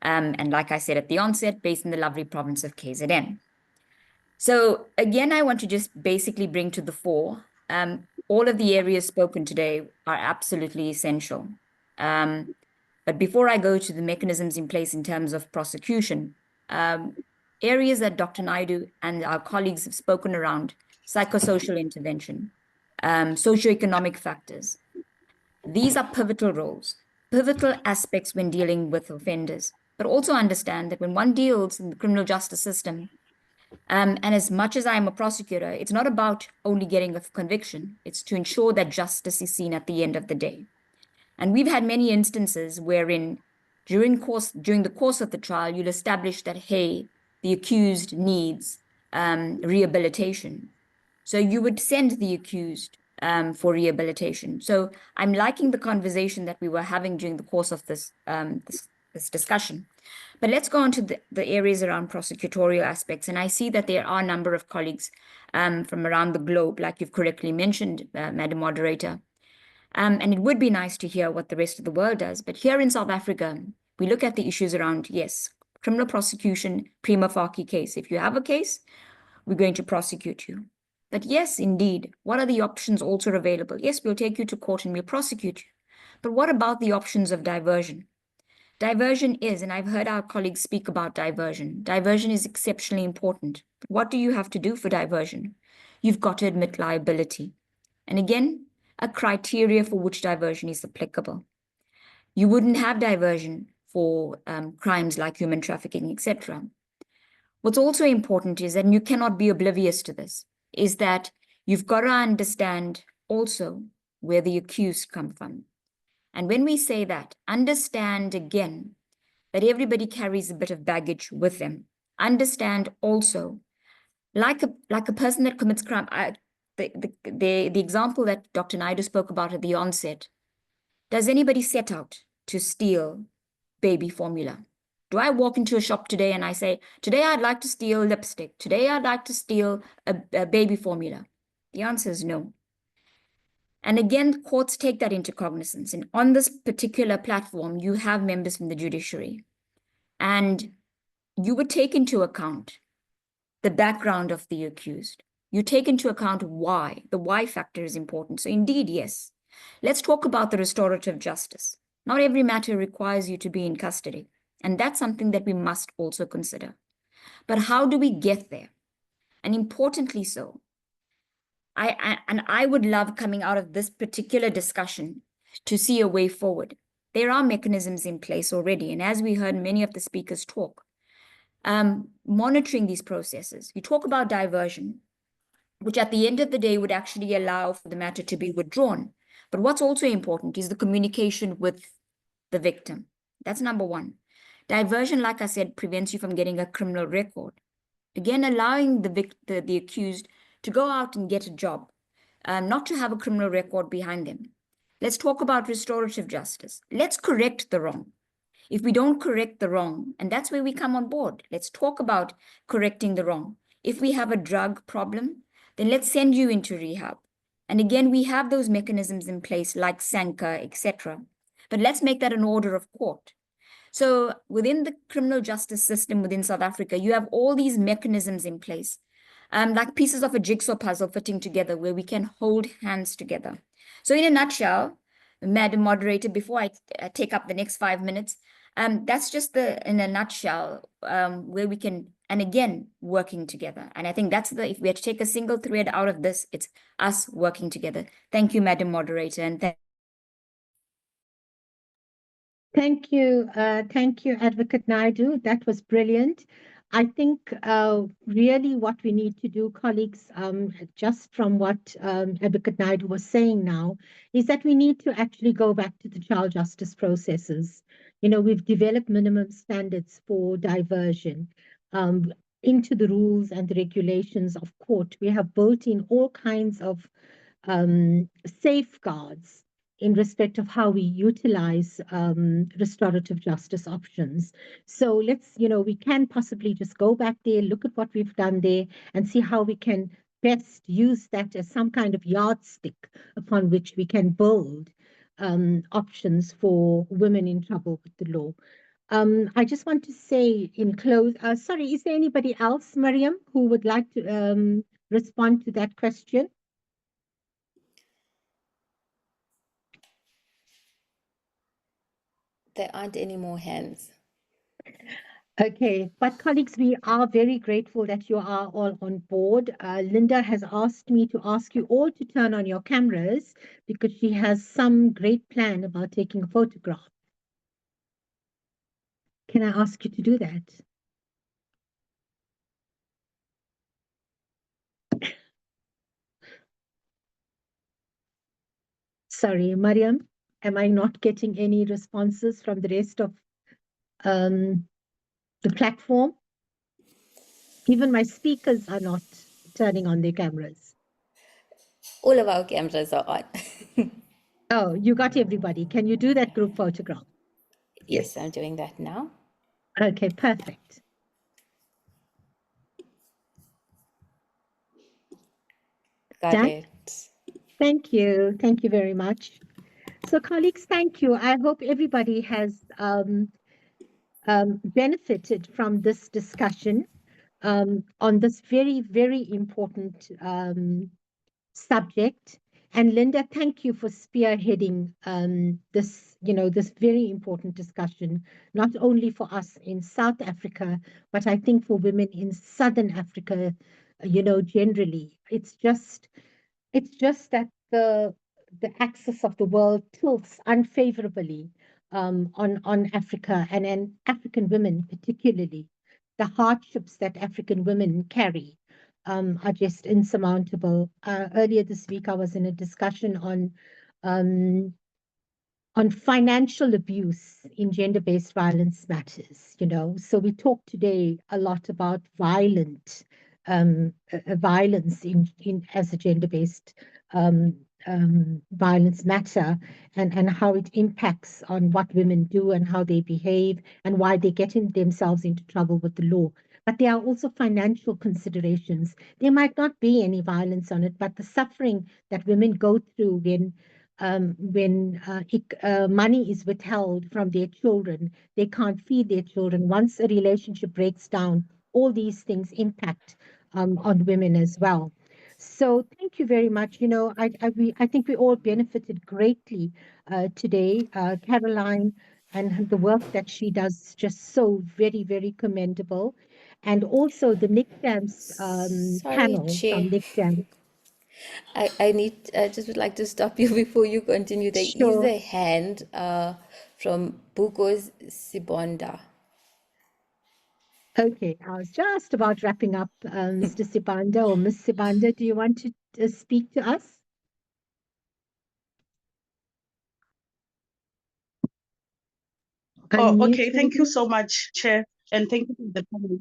And like I said at the onset, based in the lovely province of KZN. So again, I want to just basically bring to the fore, all of the areas spoken today are absolutely essential. But before I go to the mechanisms in place in terms of prosecution, areas that Dr. Naidu and our colleagues have spoken around: psychosocial intervention, socioeconomic factors. These are pivotal roles, pivotal aspects when dealing with offenders, but also understand that when one deals in the criminal justice system, and as much as I'm a prosecutor, it's not about only getting a conviction, it's to ensure that justice is seen at the end of the day. And we've had many instances wherein during the course of the trial, you'll establish that, hey, the accused needs rehabilitation. So you would send the accused for rehabilitation. So I'm liking the conversation that we were having during the course of this discussion. But let's go on to the areas around prosecutorial aspects. And I see that there are a number of colleagues from around the globe, like you've correctly mentioned, Madam Moderator. And it would be nice to hear what the rest of the world does. But here in South Africa, we look at the issues around, yes, criminal prosecution, prima facie case. If you have a case, we're going to prosecute you. But yes, indeed, what are the options also available? Yes, we'll take you to court and we'll prosecute you. But what about the options of diversion? Diversion is, and I've heard our colleagues speak about diversion. Diversion is exceptionally important. But what do you have to do for diversion? You've got to admit liability. And again, a criteria for which diversion is applicable. You wouldn't have diversion for crimes like human trafficking, etc. What's also important is, and you cannot be oblivious to this, is that you've got to understand also where the accused come from. And when we say that, understand again that everybody carries a bit of baggage with them. Understand also, like a person that commits crime, the example that Dr. Naidu spoke about at the onset, does anybody set out to steal baby formula? Do I walk into a shop today and I say, today I'd like to steal lipstick, today I'd like to steal a baby formula? The answer is no. And again, courts take that into cognizance. And on this particular platform, you have members from the judiciary. And you would take into account the background of the accused. You take into account why. The why factor is important. So indeed, yes. Let's talk about the restorative justice. Not every matter requires you to be in custody. And that's something that we must also consider. But how do we get there? And importantly so, I would love coming out of this particular discussion to see a way forward. There are mechanisms in place already. And as we heard many of the speakers talk, monitoring these processes. You talk about diversion, which at the end of the day would actually allow for the matter to be withdrawn. But what's also important is the communication with the victim. That's number one. Diversion, like I said, prevents you from getting a criminal record. Again, allowing the accused to go out and get a job, not to have a criminal record behind them. Let's talk about restorative justice. Let's correct the wrong. If we don't correct the wrong, and that's where we come on board, let's talk about correcting the wrong. If we have a drug problem, then let's send you into rehab. And again, we have those mechanisms in place like SANCA, etc. But let's make that an order of court. So within the criminal justice system within South Africa, you have all these mechanisms in place, like pieces of a jigsaw puzzle fitting together where we can hold hands together. So in a nutshell, Madam Moderator, before I take up the next 5 minutes, that's just in a nutshell where we can, and again, working together. And I think that's if we had to take a single thread out of this, it's us working together. Thank you, Madam Moderator. And Thank you, Advocate Naidu. That was brilliant. I think really what we need to do, colleagues, just from what Advocate Naidu was saying now, is that we need to actually go back to the child justice processes. You know, we've developed minimum standards for diversion into the rules and the regulations of court. We have built in all kinds of safeguards in respect of how we utilize restorative justice options. So let's, we can possibly just go back there, look at what we've done there, and see how we can best use that as some kind of yardstick upon which we can build options for women in trouble with the law. I just want to say in close, sorry, is there anybody else, Mariam, who would like to respond to that question? There aren't any more hands. Okay, but colleagues, we are very grateful that you are all on board. Linda has asked me to ask you all to turn on your cameras because she has some great plan about taking a photograph. Can I ask you to do that? Sorry, Mariam, am I not getting any responses from the rest of the platform? Even my speakers are not turning on their cameras. All of our cameras are on. Oh, you got everybody. Can you do that group photograph? Yes, I'm doing that now. Okay, perfect. Got it. Thank you. Thank you very much. So colleagues, thank you. I hope everybody has benefited from this discussion on this very, very important subject. And Linda, thank you for spearheading this, this very important discussion, not only for us in South Africa, but I think for women in Southern Africa, generally. It's just that the axis of the world tilts unfavorably on Africa and African women particularly. The hardships that African women carry are just insurmountable. Earlier this week, I was in a discussion on financial abuse in gender-based violence matters. So we talked today a lot about violence in as a gender-based violence matter and how it impacts on what women do and how they behave and why they get themselves into trouble with the law. But there are also financial considerations. There might not be any violence on it, but the suffering that women go through when money is withheld from their children, they can't feed their children. Once a relationship breaks down, all these things impact on women as well. So thank you very much. I think we all benefited greatly today. Caroline and the work that she does is just so very, very commendable. and also the NICDAM's Sorry, panel Chair. from NICDAM. I just would like to stop you before you continue. There is Sure. a hand from Bukos Sibonda. Okay, I was just about wrapping up, Mr. Sibanda or Ms. Sibanda. Do you want to speak to us? Oh, Unmute, okay. Thank you maybe. so much, Chair, and thank you to the panel.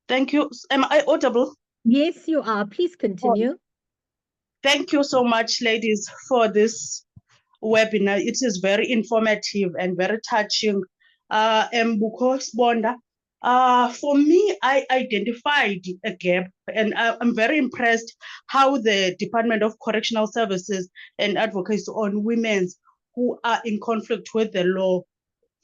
Thank you. Am I audible? Yes, you are. Please continue. Thank you so much, ladies, for this webinar. It is very informative and very touching. Mbuko Sibonda. For me, I identified a gap, and I'm very impressed how the Department of Correctional Services and Advocacy on Women who are in conflict with the law.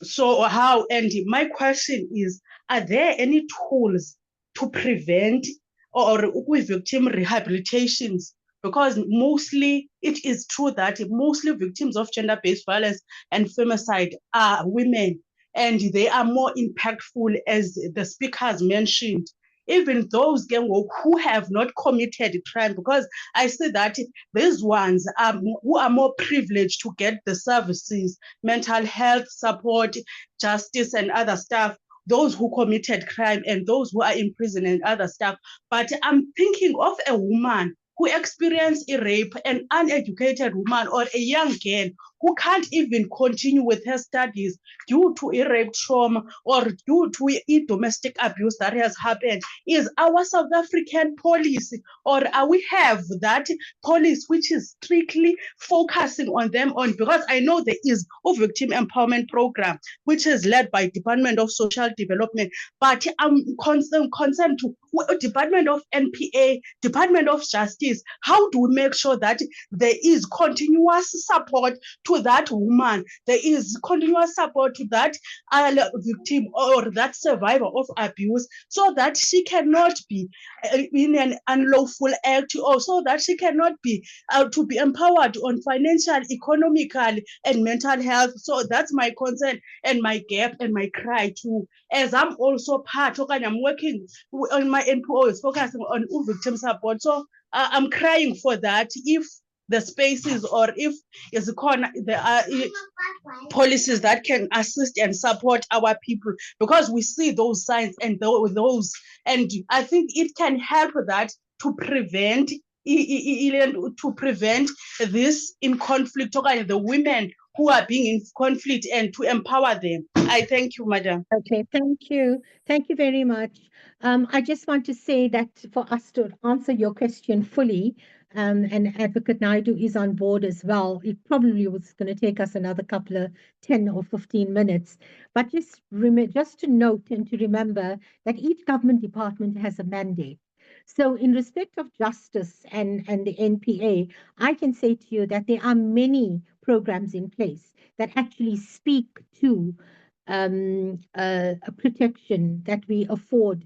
So how, and my question is, are there any tools to prevent or with victim rehabilitations? Because mostly it is true that mostly victims of gender-based violence and femicide are women, and they are more impactful, as the speakers mentioned. Even those who have not committed crime, because I say that these ones who are more privileged to get the services, mental health support, justice, and other stuff, those who committed crime and those who are in prison and other stuff. But I'm thinking of a woman who experienced a rape, an uneducated woman or a young girl who can't even continue with her studies due to a rape trauma or due to a domestic abuse that has happened. Is our South African police, or we have that police which is strictly focusing on them, because I know there is a victim empowerment program which is led by Department of Social Development, but I'm concerned to Department of NPA, Department of Justice. How do we make sure that there is continuous support to that woman, there is continuous support to that victim or that survivor of abuse, so that she cannot be in an unlawful act, or so that she cannot be to be empowered on financial, economical, and mental health? So that's my concern and my gap and my cry too. As I'm also part, okay, I'm working on my NPO is focusing on victim support. So I'm crying for that. If the spaces, or if there are policies that can assist and support our people, because we see those signs and those, and I think it can help that to prevent this in conflict, okay, the women who are being in conflict, and to empower them. I thank you, madam. Okay, thank you. Thank you very much. I just want to say that for us to answer your question fully, and Advocate Naidu is on board as well. It probably was going to take us another couple of 10 or 15 minutes. But just to note and to remember that each government department has a mandate. So in respect of justice and the NPA, I can say to you that there are many programs in place that actually speak to a protection that we afford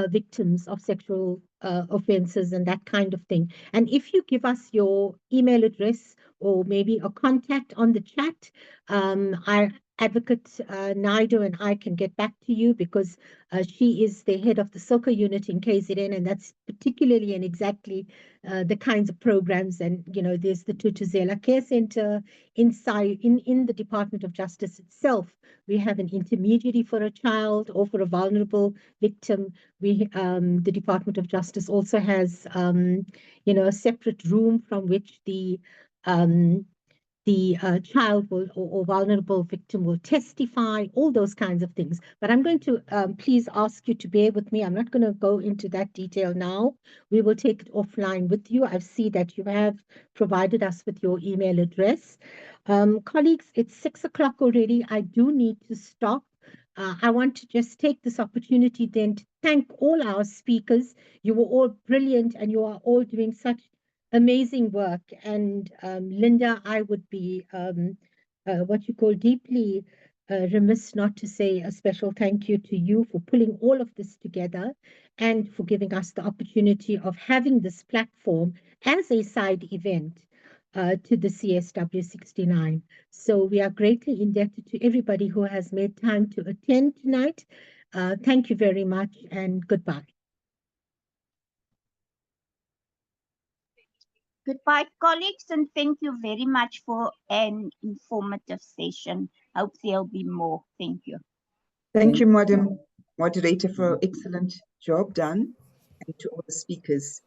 victims of sexual offenses and that kind of thing. And if you give us your email address or maybe a contact on the chat, our Advocate Naidu and I can get back to you, because she is the head of the SOCA unit in KZN, and that's particularly and exactly the kinds of programs. And there's the Tutuzela Care Center inside in the Department of Justice itself. We have an intermediary for a child or for a vulnerable victim. The Department of Justice also has a separate room from which the child will, or vulnerable victim will testify, all those kinds of things. But I'm going to please ask you to bear with me. I'm not going to go into that detail now. We will take it offline with you. I see that you have provided us with your email address. Colleagues, it's 6 o'clock already. I do need to stop. I want to just take this opportunity then to thank all our speakers. You were all brilliant, and you are all doing such amazing work. And Linda, I would be what you call deeply remiss not to say a special thank you to you for pulling all of this together and for giving us the opportunity of having this platform as a side event to the CSW69. So we are greatly indebted to everybody who has made time to attend tonight. Thank you very much and goodbye. Goodbye, colleagues, and thank you very much for an informative session. Hope there'll be more. Thank you. Thank you, Madam Moderator, for excellent job done, and to all the speakers.